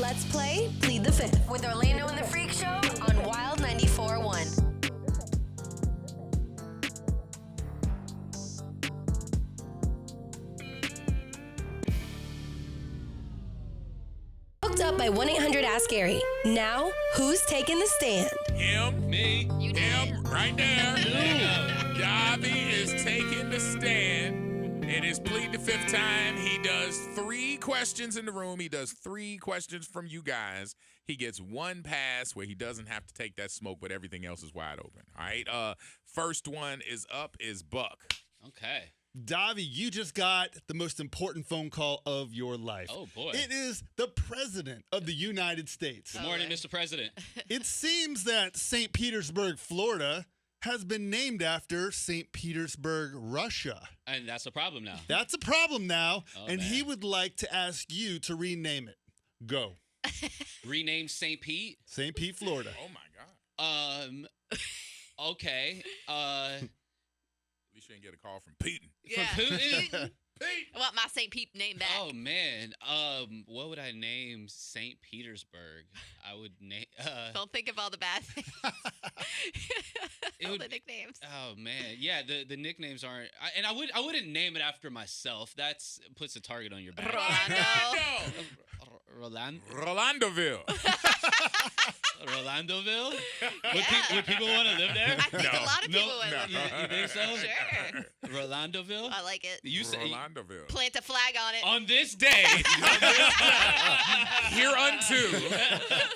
Let's play Plead the Fifth with Orlando and the Freak Show on Wild 94.1. Hooked up by 1-800-ASK-GARY. Now, who's taking the stand? Him. Me. You did. Him. Right there. Davi is taking the stand. It is Plead the Fifth time. He does 3 questions in the room. He does 3 questions from you guys. He gets 1 pass where he doesn't have to take that smoke, but everything else is wide open. All right. First one is up is Buck. Okay. Davi, you just got the most important phone call of your life. Oh, boy. It is the President of the United States. Good morning, Mr. President. It seems that St. Petersburg, Florida, has been named after St. Petersburg, Russia. And that's a problem now. That's a problem now, and man. he would like to ask you to rename it. Go. Rename St. Pete? St. Pete, Florida. Oh, my God. Okay. At least you didn't get a call from Putin. Yeah. From Putin? Pete. I want my St. Pete name back. Oh, man. What would I name St. Petersburg? I would name... Don't think of all the bad things. It all would- the nicknames. Oh, man. Yeah, the nicknames aren't... I wouldn't name it after myself. That's puts a target on your back. Rolando. Rolandoville. Rolandoville? Yeah. Would people want to live there? I think a lot of people would live You there. think so? Sure. Rolandoville? I like it. You say... Rolandoville. Plant a flag on it. On this day, Hereunto,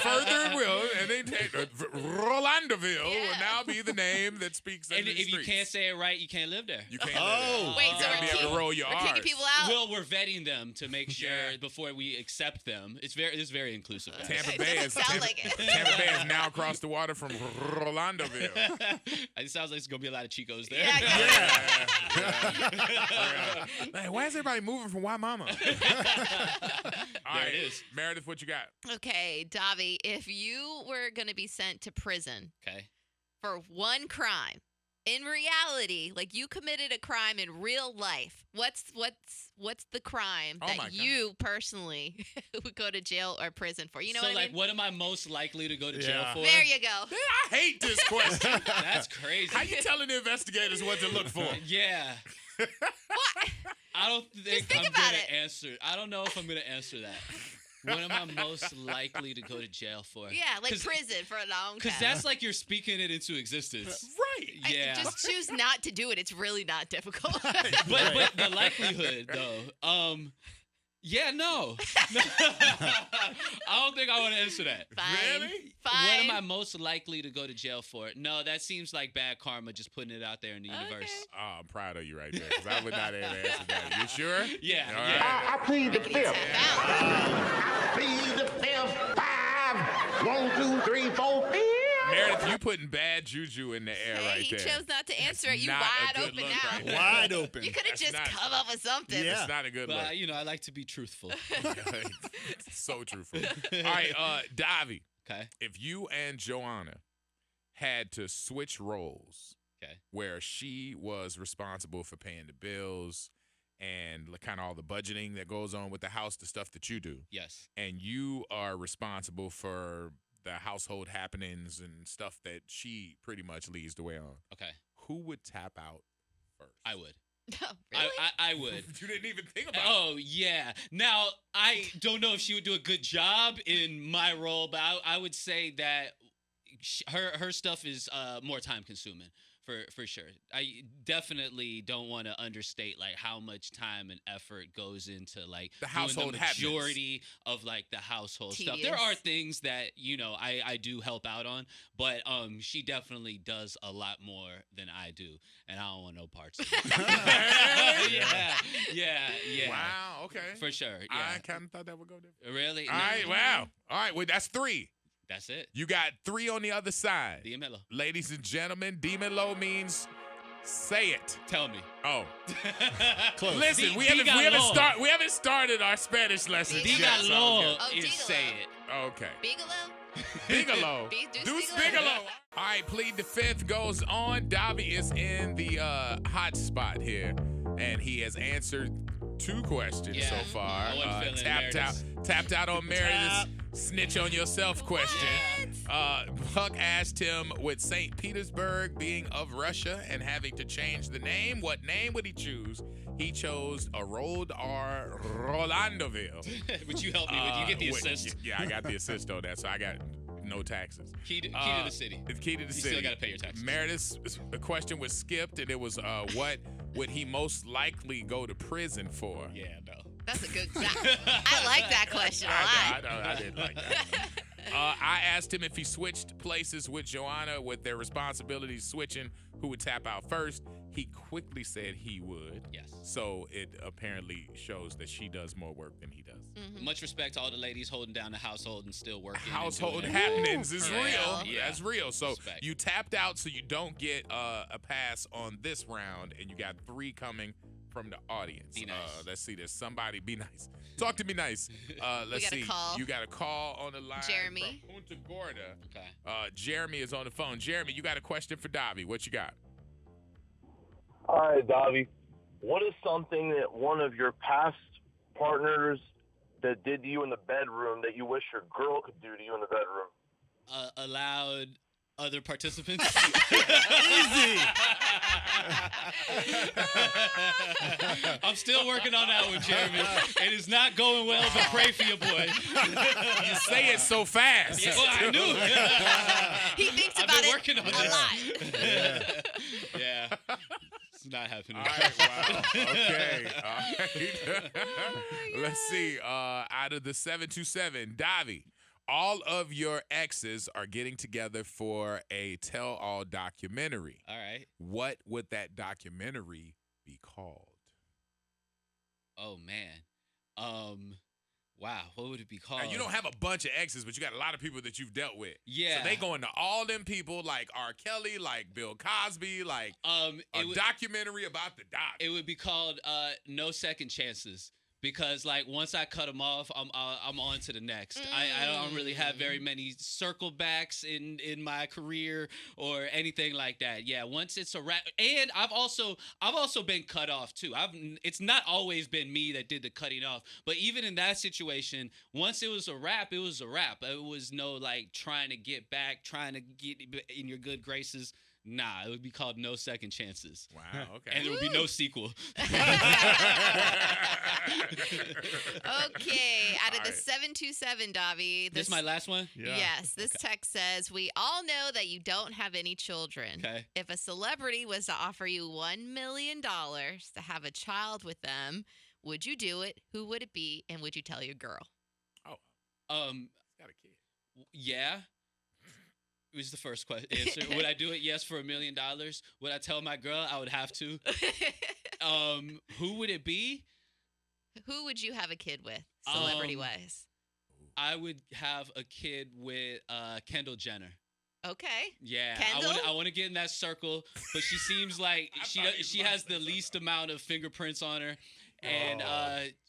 further will, and they take Rolandoville will now be the name that speaks in and the if you streets. can't say it right, you can't live there. You can't. Oh. Wait, you so gotta we're be able to roll your We're R's. kicking people out? Well, we're vetting them to make sure Yeah. before we accept them. It's very inclusive. guys. Tampa It Bay doesn't is sound like it. Tampa Bay is now across the water from Rolandoville. It sounds like it's gonna be a lot of Chicos there. Yeah, I Yeah. Like, why is everybody moving from Waimama? All There right, it is. Meredith, what you got? Okay, Davi, if you were going to be sent to prison Okay. for one crime, in reality, like you committed a crime in real life, what's the crime Oh my that God. you personally would go to jail or prison for? You know so, what I like, mean? what am I most likely to go to jail Yeah. for? There you go. Man, I hate this question. That's crazy. How you telling the investigators what to look for? Yeah. What? I don't think, think I'm about gonna it. answer. I don't know if I'm gonna answer that. What am I most likely to go to jail for? Yeah, like prison for a long time. Because that's like you're speaking it into existence. Right. Yeah. Just choose not to do it. It's really not difficult. But the likelihood, though, yeah, no. I don't think I want to answer that. Fine. Really? Fine. What am I most likely to go to jail for? No, that seems like bad karma, just putting it out there in the universe. Oh, I'm proud of you right there, because I would not have answered that. You sure? Yeah, All yeah. right. I plead the fifth. Found. Plead the fifth. 5. 1, 2, 3, 4. Meredith, you putting bad juju in the air Hey, right he there. chose not to answer it. You not a wide good open look now. right there. Wide open. You could have That's just not- come up with something. Yeah. It's not a good But, look. I like to be truthful. So truthful. All right, Davi, Okay. if you and Joanna had to switch roles, Okay. where she was responsible for paying the bills and kind of all the budgeting that goes on with the house, the stuff that you do, Yes. and you are responsible for the household happenings and stuff that she pretty much leads the way on, Okay. who would tap out first? I would. Oh, really? I would. You didn't even think about it. Oh, yeah. Now, I don't know if she would do a good job in my role, but I would say that her stuff is more time consuming. For sure. I definitely don't want to understate like how much time and effort goes into like The doing household the happenings. majority of like the household stuff. There Tedious. are things that, I do help out on, but she definitely does a lot more than I do, and I don't want no parts of it. yeah. Wow, okay. For sure. I Yeah. kind of thought that would go different. Really? All right, wow. All right, well, that's 3. That's it. You got 3 on the other side. Dímelo. Ladies and gentlemen, dímelo means say it. Tell me. Oh, Close. listen, we haven't started our Spanish lessons yet. so Dígalo Oh, is dígalo. say it. okay. Bigelow? Bigelow. Deuce Deuce Bigelow. Bigelow. All right, Plead the Fifth goes on. Davi is in the hot spot here, and he has answered 2 questions Yeah. so far. I wasn't feeling Meredith's. Tapped out on Meredith's snitch on yourself question. Buck asked him, with St. Petersburg being of Russia and having to change the name, what name would he choose? He chose a Rold R. Rolandoville. Would you help me with? You get the assist. Yeah, I got the assist on that, so I got no taxes. Key to the city. It's key to the You city. still got to pay your taxes. Meredith's question was skipped, and it was what would he most likely go to prison for? Yeah, no. That's a good. I like that question a lot. I didn't like that. I asked him if he switched places with Joanna with their responsibilities switching, who would tap out first. He quickly said he would. Yes. So it apparently shows that she does more work than he does. Mm-hmm. Much respect to all the ladies holding down the household and still working. and Household doing happenings is Yeah. real. Yeah. That's real. So Respect. you tapped out, so you don't get a pass on this round, and you got 3 coming from the audience. Be nice. Let's see. There's somebody. Be nice. Talk to me nice. Let's got a see. call. You got a call on the line. Jeremy. From Punta Gorda. Okay. Jeremy is on the phone. Jeremy, you got a question for Davi. What you got? All right, Davi. What is something that one of your past partners that did to you in the bedroom that you wish your girl could do to you in the bedroom? Allowed other participants. Easy. I'm still working on that one, Jeremy. It is not going well, but pray for your boy. You say it so fast. Yeah, well, I knew. He thinks I've about been it working on a this. lot. Yeah. It's not happening. All right, wow. Okay. All right. Let's see. Out of the 727, Davi, all of your exes are getting together for a tell-all documentary. All right. What would that documentary be called? Oh man. Wow. What would it be called? Now, you don't have a bunch of exes, but you got a lot of people that you've dealt with. Yeah. So they going to all them people like R. Kelly, like Bill Cosby, like a documentary about the doc. It would be called No Second Chances. Because like once I cut them off, I'm on to the next. I don't really have very many circle backs in my career or anything like that. Yeah, once it's a wrap, and I've also been cut off too. It's not always been me that did the cutting off, but even in that situation, once it was a wrap, it was a wrap. It was no like trying to get back, trying to get in your good graces. Nah, it would be called No Second Chances. Wow, okay. And there would be no sequel. Okay, out of the 727, Davi. This my last one? Yeah. Yes, this text says, we all know that you don't have any children. Okay. If a celebrity was to offer you $1 million to have a child with them, would you do it? Who would it be? And would you tell your girl? Got a kid. Yeah. It was the first answer. Would I do it? Yes, for $1 million. Would I tell my girl? I would have to. Who would it be? Who would you have a kid with, celebrity-wise? I would have a kid with Kendall Jenner. Okay. Yeah, Kendall? I want to get in that circle, but she seems like she has the least amount of fingerprints on her, and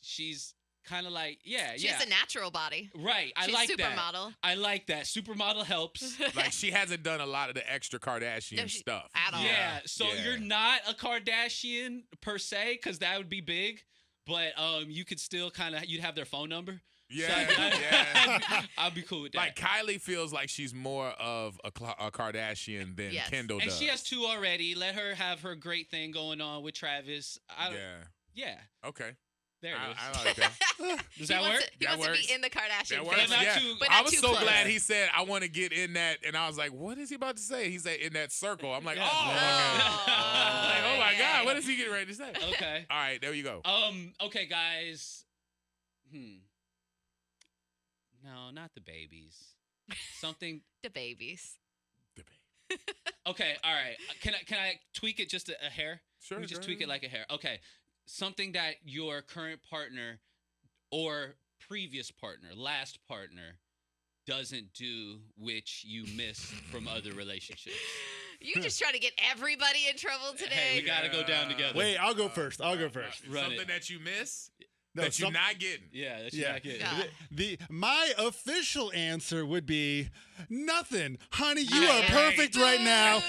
she's kind of like She has a natural body. Right, I She's like supermodel. that. I like that. Supermodel helps. Like she hasn't done a lot of the extra Kardashian stuff. At all. Yeah, so Yeah. you're not a Kardashian per se, because that would be big. But you could still you'd have their phone number. Yeah, So yeah. I'd be cool with that. Like Kylie feels like she's more of a Kardashian than Yes. Kendall and does. she has 2 already. Let her have her great thing going on with Travis. Yeah, Okay. there it is. I like that. Does that work? He That wants to works. be in the Kardashian That family. works. not Yeah. too- but I not was too so close. glad he said, I want to get in that. And I was like, what is he about to say? He said, in that circle. I'm like, Yeah. oh, okay. Like, oh my God, what is he getting ready to say? Okay. All right, there you go. Okay, guys. No, not the babies. Something. The babies. Okay, all right. Can I tweak it just a hair? Sure. Let me just go tweak ahead. it like a hair. Okay. Something that your current partner or previous partner, last partner, doesn't do, which you miss from other relationships. You just trying to get everybody in trouble today. Hey, we gotta go down together. Wait, I'll go first. I'll go first. Run Something it. that you miss? No, that you're not getting. Yeah, that's Yeah. not good. Yeah. My official answer would be nothing. Honey, you Yeah. are perfect right now. Boo.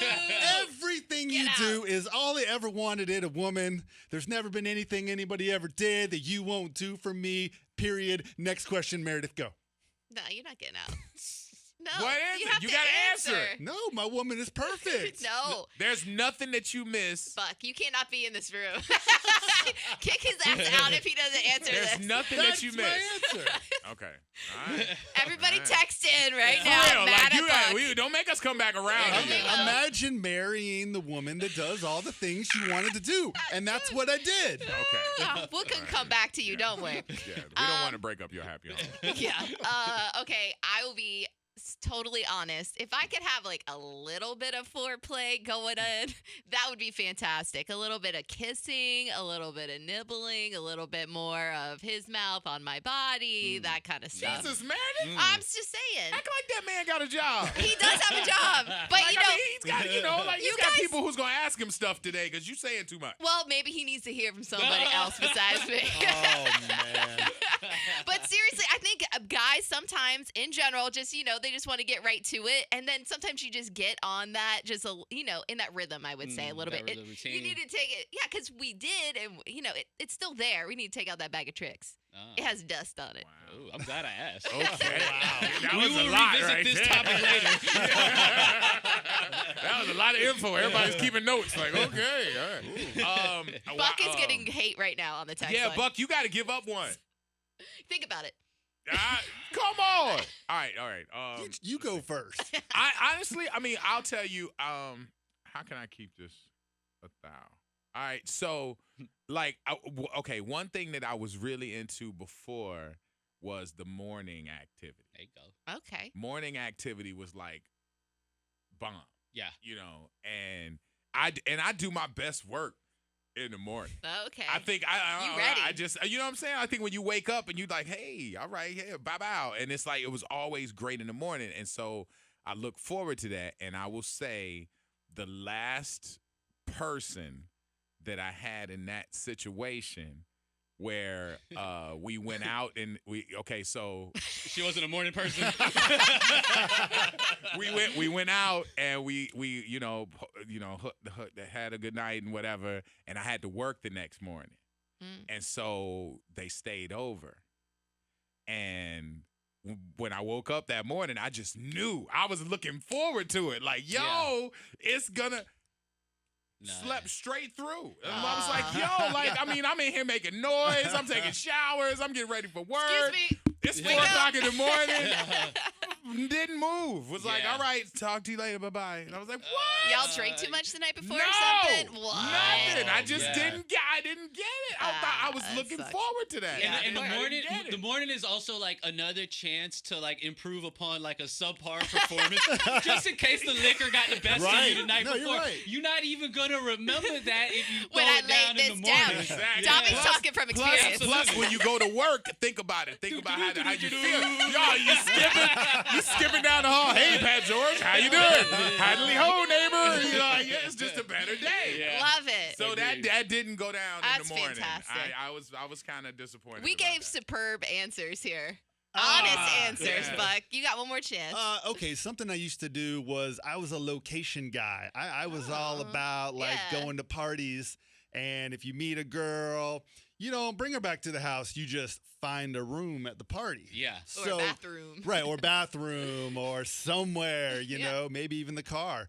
Everything Get you out. do is all I ever wanted in a woman. There's never been anything anybody ever did that you won't do for me. Period. Next question, Meredith, go. No, you're not getting out. No. What is you it? have You to gotta answer it. No, my woman is perfect. No. There's nothing that you miss. Buck, you cannot be in this room. Kick his ass out if he doesn't answer There's this. nothing That's that you my miss. answer. Okay. All right. Everybody All right. text in right For now. real, Mad like at you, Buck. don't make us come back around. Yeah, again. we will. Imagine marrying the woman that does all the things you wanted to do. And that's what I did. Okay. Oh, we can come back to you, don't we? Yeah, we don't want to break up your happy home. Yeah. Okay, I will be totally honest. If I could have like a little bit of foreplay going in, that would be fantastic. A little bit of kissing, a little bit of nibbling, a little bit more of his mouth on my body, that kind of stuff. Jesus, man. I'm just saying. Act like that man got a job. He does have a job, but Like, you know. I mean, he's got, he's You got guys- people who's gonna ask him stuff today because you saying too much. Well, maybe he needs to hear from somebody else besides me. Oh, man. But seriously, I think guys sometimes, in general, just they just want to get right to it, and then sometimes you just get on that, just in that rhythm. I would say a little that bit. rhythm You routine. need to take it, yeah, because we did, and it's still there. We need to take out that bag of tricks. Oh. It has dust on it. Ooh, I'm glad I asked. Okay. That We was a will lot revisit right this there. topic later. That was a lot of info. Everybody's keeping notes. Like, okay, all right. Buck is getting hate right now on the text Yeah, line. Buck, you got to give up one. Think about it. Come on. All right. You go first. I honestly, I'll tell you. How can I keep this 1,000? All right. So, okay, one thing that I was really into before was the morning activity. There you go. Okay. Morning activity was like bomb. Yeah. And I do my best work in the morning. Okay. I think You ready? I just, you know what I'm saying? I think when you wake up and you like, hey, all right, yeah, bye. And it's like, it was always great in the morning. And so I look forward to that. And I will say the last person that I had in that situation where we went out and so She wasn't a morning person. we went out and we had a good night and whatever, and I had to work the next morning. And so they stayed over. And when I woke up that morning, I just knew. I was looking forward to it. Like, yo, it's gonna slept straight through. And I was like, yo, I'm in here making noise. I'm taking showers. I'm getting ready for work. Excuse me. It's 4 o'clock in the morning. Didn't move. Was like, all right, talk to you later. Bye-bye. And I was like, what? Y'all drank too much the night before No, or something? What? nothing. I just Yeah. didn't get it. I thought I was that looking sucks. forward to that. Yeah. And the I didn't morning, get it. the morning is also like another chance to like improve upon like a subpar performance, just in case the liquor got the best of Right. you the night No, you're before. right. You're not even gonna remember that if you When throw I it down laid in the this down. morning. Exactly. Dobby's Plus- talking from experience. Plus, when you go to work, think about it. Think about how you feel. Y'all, you skipping down the hall. Hey, Pat George, how you doing? Howdy ho, neighbor. You're like, yeah, it's just a better day. Yeah. Love it. So that didn't go down in That's the morning. fantastic. I was kind of disappointed. We about gave that. superb answers here. Honest answers, yeah. Buck. You got one more chance. Okay, something I used to do was I was a location guy. I was all about yeah. going to parties, and if you meet a girl, you don't bring her back to the house. You just find a room at the party. Yeah. Or a bathroom. Right, or bathroom or somewhere, you Yeah. know, maybe even the car.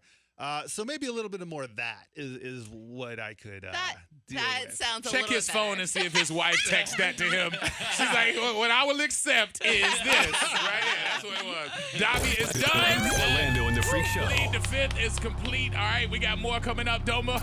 So maybe a little bit more of that is what I could deal That with. sounds a Check little his better. phone and see if his wife texts that to him. She's like, what I will accept is this. Right here. That's what it was. Dobby is done. Orlando and the Freak Show. Plead the Fifth is complete. All right, we got more coming up, Doma.